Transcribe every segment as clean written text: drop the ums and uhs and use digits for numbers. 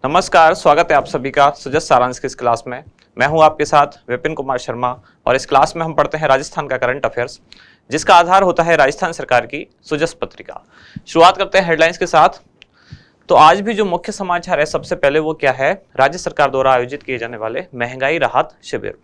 नमस्कार, स्वागत है आप सभी का सुजस सारांश की इस क्लास में। मैं हूं आपके साथ विपिन कुमार शर्मा और इस क्लास में हम पढ़ते हैं राजस्थान का करंट अफेयर्स, जिसका आधार होता है राजस्थान सरकार की सुजस पत्रिका। शुरुआत करते हैं हेडलाइंस के साथ। तो आज भी जो मुख्य समाचार है, सबसे पहले वो क्या है, राज्य सरकार द्वारा आयोजित किए जाने वाले महंगाई राहत शिविर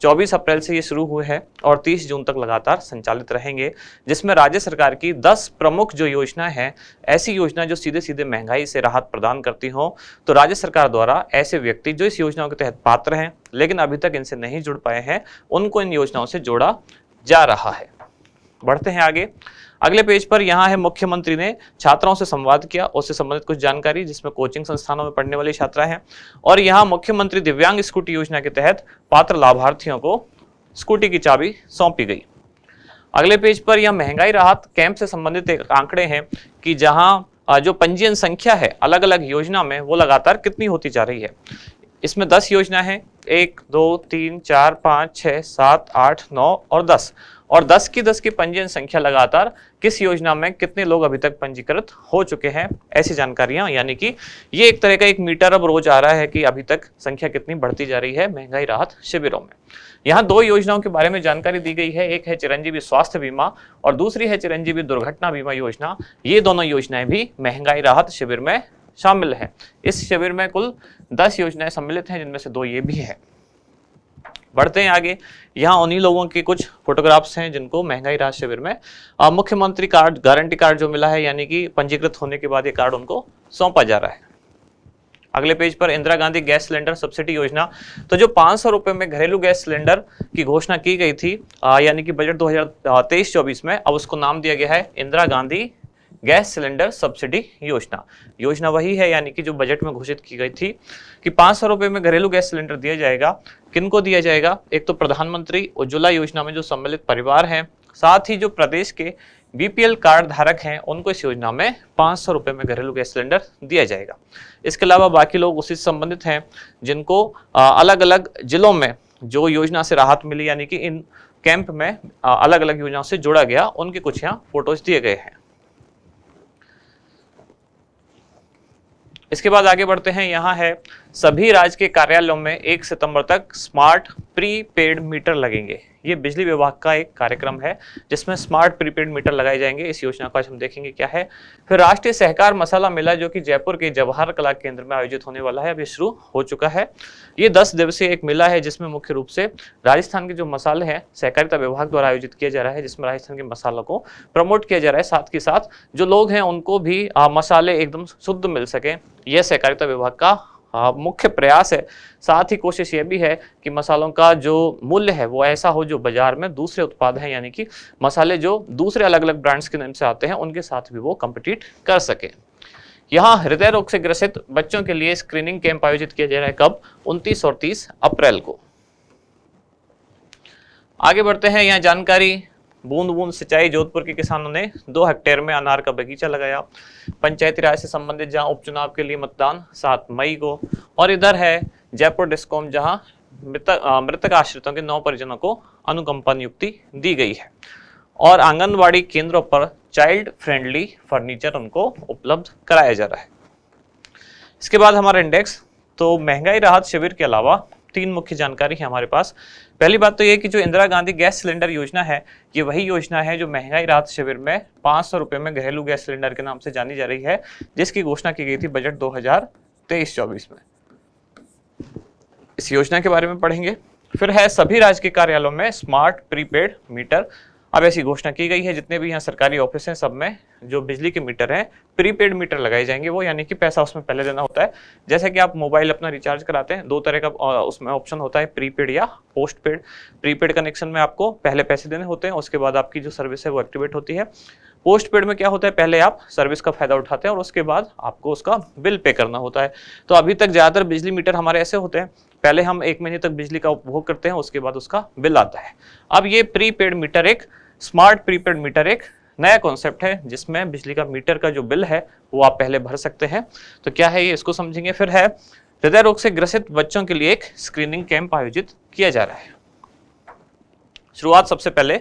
24 अप्रैल से ये शुरू हुए हैं और 30 जून तक लगातार संचालित रहेंगे, जिसमें राज्य सरकार की 10 प्रमुख जो योजनाएं हैं, ऐसी योजना जो सीधे सीधे महंगाई से राहत प्रदान करती हो। तो राज्य सरकार द्वारा ऐसे व्यक्ति जो इस योजनाओं के तहत पात्र हैं लेकिन अभी तक इनसे नहीं जुड़ पाए हैं, उनको इन योजनाओं से जोड़ा जा रहा है। बढ़ते हैं आगे। अगले पेज पर यहाँ है, मुख्यमंत्री ने छात्राओं से संवाद किया, उससे संबंधित कुछ जानकारी, जिसमें कोचिंग संस्थानों में पढ़ने वाली छात्रा हैं। और यहाँ मुख्यमंत्री दिव्यांग स्कूटी योजना के तहत पात्र लाभार्थियों को स्कूटी की चाबी सौंपी गई। अगले पेज पर यह महंगाई राहत कैंप से संबंधित एक आंकड़े हैं कि जहाँ जो पंजीयन संख्या है अलग अलग योजना में, वो लगातार कितनी होती जा रही है। इसमें 10 योजना है, 1, 2, 3, 4, 5, 6, 7, 8, 9 और 10। और 10 की पंजीयन संख्या लगातार किस योजना में कितने लोग अभी तक पंजीकृत हो चुके हैं, ऐसी जानकारियां, यानी कि ये एक तरह का एक मीटर अब रोज आ रहा है कि अभी तक संख्या कितनी बढ़ती जा रही है महंगाई राहत शिविरों में। यहाँ 2 योजनाओं के बारे में जानकारी दी गई है, एक है चिरंजीवी स्वास्थ्य बीमा और दूसरी है चिरंजीवी दुर्घटना बीमा योजना। ये दोनों योजनाएं भी महंगाई राहत शिविर में शामिल है। इस शिविर में कुल 10 योजनाएं सम्मिलित हैं, जिनमें से 2 ये भी है। बढ़ते हैं आगे। यहाँ उन्हीं लोगों के कुछ फोटोग्राफ्स हैं जिनको महंगाई राहत शिविर में मुख्यमंत्री कार्ड, गारंटी कार्ड जो मिला है, यानी कि पंजीकृत होने के बाद ये कार्ड उनको सौंपा जा रहा है। अगले पेज पर Indira Gandhi gas cylinder subsidy योजना। तो जो 500 रुपए में घरेलू गैस सिलेंडर की घोषणा की गई थी, यानी कि बजट 2023-24 में, अब उसको नाम दिया गया है Indira Gandhi gas cylinder subsidy योजना। योजना वही है, यानी कि जो बजट में घोषित की गई थी कि 500 रुपए में घरेलू गैस सिलेंडर दिया जाएगा। किनको दिया जाएगा? एक तो प्रधानमंत्री उज्ज्वला योजना में जो सम्मिलित परिवार हैं, साथ ही जो प्रदेश के बीपीएल कार्ड धारक हैं, उनको इस योजना में 500 रुपए में घरेलू गैस सिलेंडर दिया जाएगा। इसके अलावा बाकी लोग उसी से संबंधित हैं जिनको अलग अलग जिलों में जो योजना से राहत मिली, यानी कि इन कैंप में अलग अलग योजनाओं से जोड़ा गया, उनके कुछ यहाँ फोटोज दिए गए हैं। इसके बाद आगे बढ़ते हैं। यहाँ है, सभी राज्य के कार्यालयों में 1 सितंबर तक स्मार्ट प्रीपेड मीटर लगेंगे। ये बिजली विभाग का एक कार्यक्रम है जिसमें स्मार्ट प्रीपेड मीटर लगाए जाएंगे। इस योजना को आज हम देखेंगे क्या है। फिर राष्ट्रीय सहकार मसाला मेला, जो कि जयपुर के जवाहर कला केंद्र में आयोजित होने वाला है, अभी शुरू हो चुका है। ये 10 दिवसीय एक मेला है जिसमें मुख्य रूप से राजस्थान के जो मसाले हैं सहकारिता विभाग द्वारा आयोजित किया जा रहा है, जिसमें राजस्थान के मसालों को प्रमोट किया जा रहा है। साथ ही साथ जो लोग हैं उनको भी मसाले एकदम शुद्ध मिल सके, यह सहकारिता विभाग का मुख्य प्रयास है। साथ ही कोशिश ये भी है कि मसालों का जो मूल्य है वो ऐसा हो जो बाजार में दूसरे उत्पाद हैं, यानी कि मसाले जो दूसरे अलग अलग ब्रांड्स के नाम से आते हैं, उनके साथ भी वो कम्पिटिट कर सके। यहाँ हृदय रोग से ग्रसित बच्चों के लिए स्क्रीनिंग कैंप आयोजित किया जा रहा है। कब? 29 और 30 अप्रैल को। आगे बढ़ते हैं। यहाँ जानकारी, बूंद बूंद सिंचाई, जोधपुर के किसानों ने 2 हेक्टेयर में अनार का बगीचा लगाया। पंचायती राज से संबंधित जहां उपचुनाव के लिए मतदान 7 मई को। और इधर है जयपुर डिस्कॉम, जहां मृतक आश्रितों के 9 परिजनों को अनुकंपा नियुक्ति दी गई है। और आंगनवाड़ी केंद्रों पर चाइल्ड फ्रेंडली फर्नीचर उनको उपलब्ध कराया जा रहा है। इसके बाद हमारा इंडेक्स। तो महंगाई राहत शिविर के अलावा 3 मुख्य जानकारी है हमारे पास। पहली बात तो ये कि जो इंदिरा गांधी गैस सिलेंडर योजना है, ये वही योजना है जो महंगाई राहत शिविर में 500 रुपए में घरेलू गैस सिलेंडर के नाम से जानी जा रही है, जिसकी घोषणा की गई थी बजट 2023-24 में। इस योजना के बारे में पढ़ेंगे। फिर है, सभी राज्य के कार्यालयों में स्मार्ट प्रीपेड मीटर। अब ऐसी घोषणा की गई है, जितने भी यहाँ सरकारी ऑफिस हैं सब में जो बिजली के मीटर हैं, प्रीपेड मीटर लगाए जाएंगे। वो यानी कि पैसा उसमें पहले देना होता है। जैसे कि आप मोबाइल अपना रिचार्ज कराते हैं, 2 तरह का उसमें ऑप्शन होता है, प्रीपेड या पोस्ट पेड। प्रीपेड कनेक्शन में आपको पहले पैसे देने होते हैं, उसके बाद आपकी जो सर्विस है वो एक्टिवेट होती है। पोस्ट पेड में क्या होता है, पहले आप सर्विस का फायदा उठाते हैं और उसके बाद आपको उसका बिल पे करना होता है। तो अभी तक ज्यादातर बिजली मीटर हमारे ऐसे होते हैं, पहले हम 1 महीने तक बिजली का उपभोग करते हैं, उसके बाद उसका बिल आता है। अब ये प्रीपेड मीटर, एक स्मार्ट प्रीपेड मीटर, एक नया कॉन्सेप्ट है जिसमें बिजली का मीटर का जो बिल है वो आप पहले भर सकते हैं। तो क्या है ये, इसको समझेंगे। फिर है, हृदय रोग से ग्रसित बच्चों के लिए एक स्क्रीनिंग कैंप आयोजित किया जा रहा है। शुरुआत सबसे पहले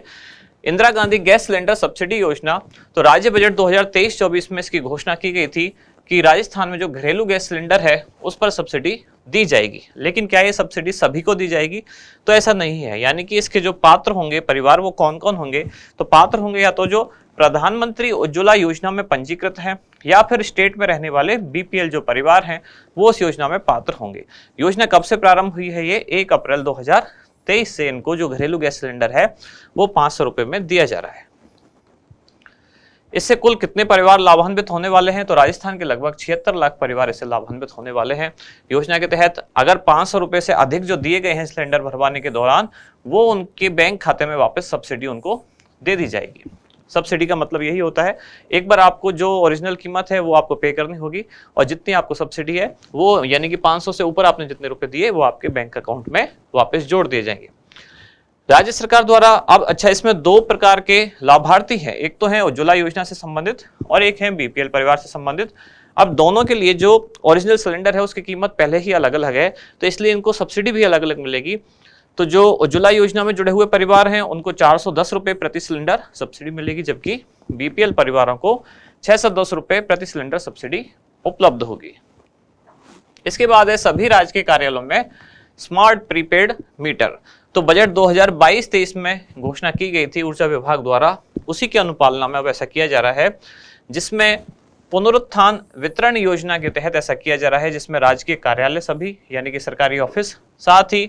Indira Gandhi gas cylinder subsidy योजना। तो राज्य बजट 2023-24 में इसकी घोषणा की गई थी कि राजस्थान में जो घरेलू गैस सिलेंडर है उस पर सब्सिडी दी जाएगी। लेकिन क्या ये सब्सिडी सभी को दी जाएगी? तो ऐसा नहीं है। यानी कि इसके जो पात्र होंगे परिवार वो कौन कौन होंगे? तो पात्र होंगे या तो जो प्रधानमंत्री उज्ज्वला योजना में पंजीकृत हैं या फिर स्टेट में रहने वाले बीपीएल जो परिवार हैं वो उस योजना में पात्र होंगे। योजना कब से प्रारंभ हुई है? ये 1 अप्रैल 2023 से इनको जो घरेलू गैस सिलेंडर है वो 500 रुपए में दिया जा रहा है। इससे कुल कितने परिवार लाभान्वित होने वाले हैं? तो राजस्थान के लगभग 76 लाख परिवार इससे लाभान्वित होने वाले हैं। योजना के तहत अगर 500 रुपए से अधिक जो दिए गए हैं सिलेंडर भरवाने के दौरान वो उनके बैंक खाते में वापस सब्सिडी उनको दे दी जाएगी। सब्सिडी का मतलब यही होता है एक बार आपको जो ओरिजिनल कीमत है वो आपको पे करनी होगी और जितनी आपको सब्सिडी है वो यानी कि 500 से ऊपर आपने जितने रुपए दिए वो आपके बैंक अकाउंट में वापस जोड़ दिए जाएंगे। राज्य सरकार द्वारा अब इसमें 2 प्रकार के लाभार्थी हैं, एक तो है उज्ज्वला योजना से संबंधित और एक है बीपीएल परिवार से संबंधित। अब दोनों के लिए जो ओरिजिनल सिलेंडर है उसकी कीमत पहले ही अलग अलग है तो इसलिए इनको सब्सिडी भी अलग अलग मिलेगी। तो जो उज्ज्वला योजना में जुड़े हुए परिवार हैं उनको 410 रुपए प्रति सिलेंडर सब्सिडी मिलेगी, जबकि बीपीएल परिवारों को 610 रुपए प्रति सिलेंडर सब्सिडी उपलब्ध होगी। इसके बाद है सभी राजकीय कार्यालयों में स्मार्ट प्रीपेड मीटर। तो बजट 2022-23 में घोषणा की गई थी ऊर्जा विभाग द्वारा, उसी की अनुपालना में अब ऐसा किया जा रहा है, जिसमें पुनरुत्थान वितरण योजना के तहत ऐसा किया जा रहा है, जिसमें राजकीय कार्यालय सभी यानी कि सरकारी ऑफिस, साथ ही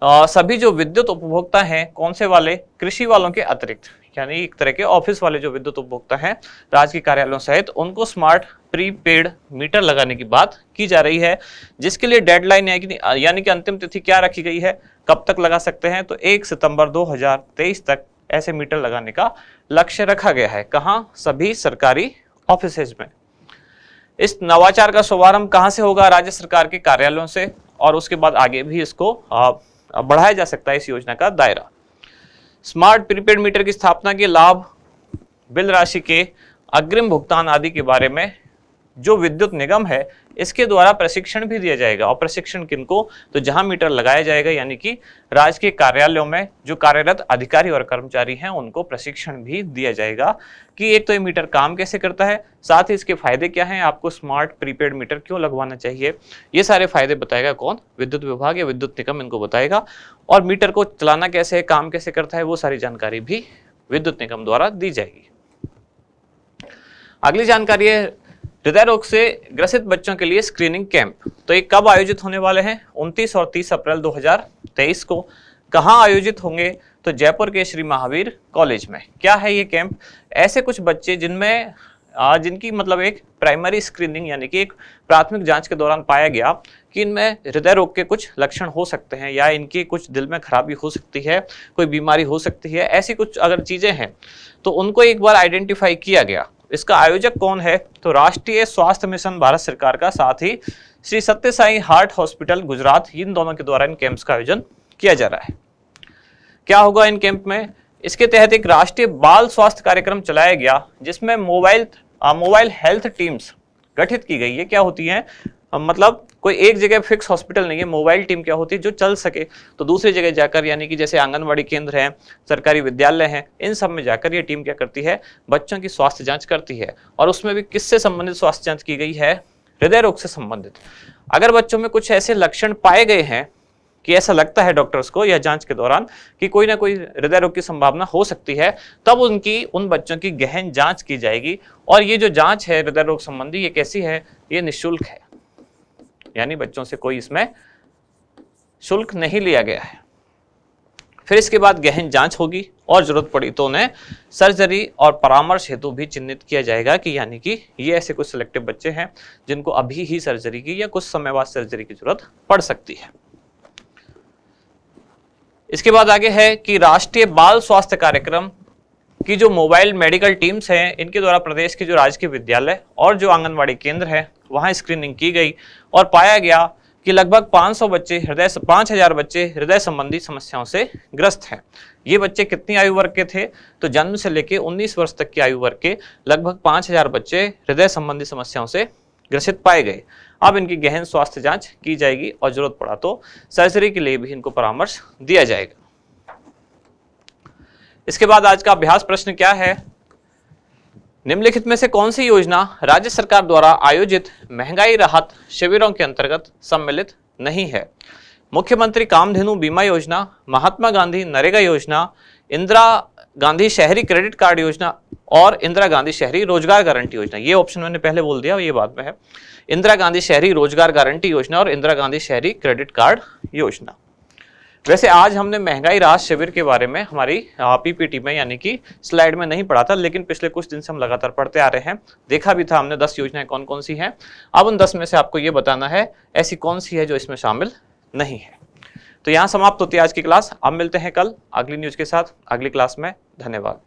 सभी जो विद्युत उपभोक्ता हैं, कौन से वाले? कृषि वालों के अतिरिक्त, यानी एक तरह के ऑफिस वाले जो विद्युत उपभोक्ता हैं राजकीय कार्यालयों सहित, उनको स्मार्ट प्रीपेड मीटर लगाने की बात की जा रही है, जिसके लिए डेडलाइन यानी कि अंतिम तिथि क्या रखी गई है, कब तक लगा सकते हैं? तो 1 सितंबर 2023 तक ऐसे मीटर लगाने का लक्ष्य रखा गया है। कहाँ? सभी सरकारी ऑफिसेज में। इस नवाचार का शुभारंभ कहाँ से होगा? राज्य सरकार के कार्यालयों से, और उसके बाद आगे भी इसको बढ़ाया जा सकता है इस योजना का दायरा। स्मार्ट प्रीपेड मीटर की स्थापना के लाभ, बिल राशि के अग्रिम भुगतान आदि के बारे में जो विद्युत निगम है इसके द्वारा प्रशिक्षण भी दिया जाएगा। और प्रशिक्षण किनको? तो जहां मीटर लगाया जाएगा यानी कि राजकीय कार्यालयों में जो कार्यरत अधिकारी और कर्मचारी हैं उनको प्रशिक्षण भी दिया जाएगा कि एक तो ये मीटर काम कैसे करता है, साथ ही इसके फायदे क्या हैं, आपको स्मार्ट प्रीपेड मीटर क्यों लगवाना चाहिए, ये सारे फायदे बताएगा कौन? विद्युत विभाग या विद्युत निगम इनको बताएगा। और मीटर को चलाना कैसे है, काम कैसे करता है, वो सारी जानकारी भी विद्युत निगम द्वारा दी जाएगी। अगली जानकारी है हृदय रोग से ग्रसित बच्चों के लिए स्क्रीनिंग कैंप। तो ये कब आयोजित होने वाले हैं? 29 और 30 अप्रैल 2023 को। कहाँ आयोजित होंगे? तो जयपुर के श्री महावीर कॉलेज में। क्या है ये कैंप? ऐसे कुछ बच्चे जिनकी मतलब एक प्राइमरी स्क्रीनिंग यानी कि एक प्राथमिक जांच के दौरान पाया गया कि इनमें हृदय रोग के कुछ लक्षण हो सकते हैं या इनकी कुछ दिल में खराबी हो सकती है, कोई बीमारी हो सकती है, ऐसी कुछ अगर चीजें हैं तो उनको एक बार आइडेंटिफाई किया गया। इसका आयोजक कौन है? तो राष्ट्रीय स्वास्थ्य मिशन भारत सरकार का, साथ ही श्री सत्य साई हार्ट हॉस्पिटल गुजरात, इन दोनों के द्वारा इन कैंप्स का आयोजन किया जा रहा है। क्या होगा इन कैंप में? इसके तहत एक राष्ट्रीय बाल स्वास्थ्य कार्यक्रम चलाया गया जिसमें मोबाइल हेल्थ टीम्स गठित की गई है। क्या होती है? मतलब कोई एक जगह फिक्स हॉस्पिटल नहीं है, मोबाइल टीम क्या होती है जो चल सके तो दूसरी जगह जाकर, यानी कि जैसे आंगनवाड़ी केंद्र हैं, सरकारी विद्यालय हैं, इन सब में जाकर ये टीम क्या करती है? बच्चों की स्वास्थ्य जांच करती है। और उसमें भी किससे संबंधित स्वास्थ्य जांच की गई है? हृदय रोग से संबंधित। अगर बच्चों में कुछ ऐसे लक्षण पाए गए हैं कि ऐसा लगता है डॉक्टर्स को या जांच के दौरान कि कोई ना कोई हृदय रोग की संभावना हो सकती है, तब उन बच्चों की गहन जांच की जाएगी। और ये जो जांच है हृदय रोग संबंधी, ये कैसी है? ये निःशुल्क है, यानी बच्चों से कोई इसमें शुल्क नहीं लिया गया है। फिर इसके बाद गहन जांच होगी और जरूरत पड़ी तो उन्हें सर्जरी और परामर्श हेतु भी चिन्हित किया जाएगा कि यानी कि ये ऐसे कुछ सिलेक्टिव बच्चे हैं जिनको अभी ही सर्जरी की या कुछ समय बाद सर्जरी की जरूरत पड़ सकती है। इसके बाद आगे है कि राष्ट्रीय बाल स्वास्थ्य कार्यक्रम की जो मोबाइल मेडिकल टीम्स हैं इनके द्वारा प्रदेश के जो राजकीय विद्यालय और जो आंगनवाड़ी केंद्र है वहां स्क्रीनिंग की गई और पाया गया कि लगभग 5000 बच्चे हृदय संबंधी समस्याओं से ग्रस्त हैं। ये बच्चे कितनी आयु वर्ग के थे? तो जन्म से लेकर 19 वर्ष तक की आयु वर्ग के लगभग 5000 बच्चे हृदय संबंधी समस्याओं से ग्रसित पाए गए। अब इनकी गहन स्वास्थ्य जांच की जाएगी और जरूरत पड़ा तो सर्जरी के लिए भी इनको परामर्श दिया जाएगा। इसके बाद आज का अभ्यास प्रश्न क्या है? निम्नलिखित में से कौन सी योजना राज्य सरकार द्वारा आयोजित महंगाई राहत शिविरों के अंतर्गत सम्मिलित नहीं है? मुख्यमंत्री कामधेनु बीमा योजना, महात्मा गांधी नरेगा योजना, इंदिरा गांधी शहरी क्रेडिट कार्ड योजना और इंदिरा गांधी शहरी रोजगार गारंटी योजना। ये ऑप्शन मैंने पहले बोल दिया, ये बाद में है। इंदिरा गांधी शहरी रोजगार गारंटी योजना और इंदिरा गांधी शहरी क्रेडिट कार्ड योजना। वैसे आज हमने महंगाई राहत शिविर के बारे में हमारी पीपीटी में यानी कि स्लाइड में नहीं पढ़ा था, लेकिन पिछले कुछ दिन से हम लगातार पढ़ते आ रहे हैं। देखा भी था हमने 10 योजनाएं कौन कौन सी हैं। अब उन 10 में से आपको ये बताना है ऐसी कौन सी है जो इसमें शामिल नहीं है। तो यहाँ समाप्त होती है आज की क्लास। अब मिलते हैं कल अगली न्यूज के साथ अगली क्लास में। धन्यवाद।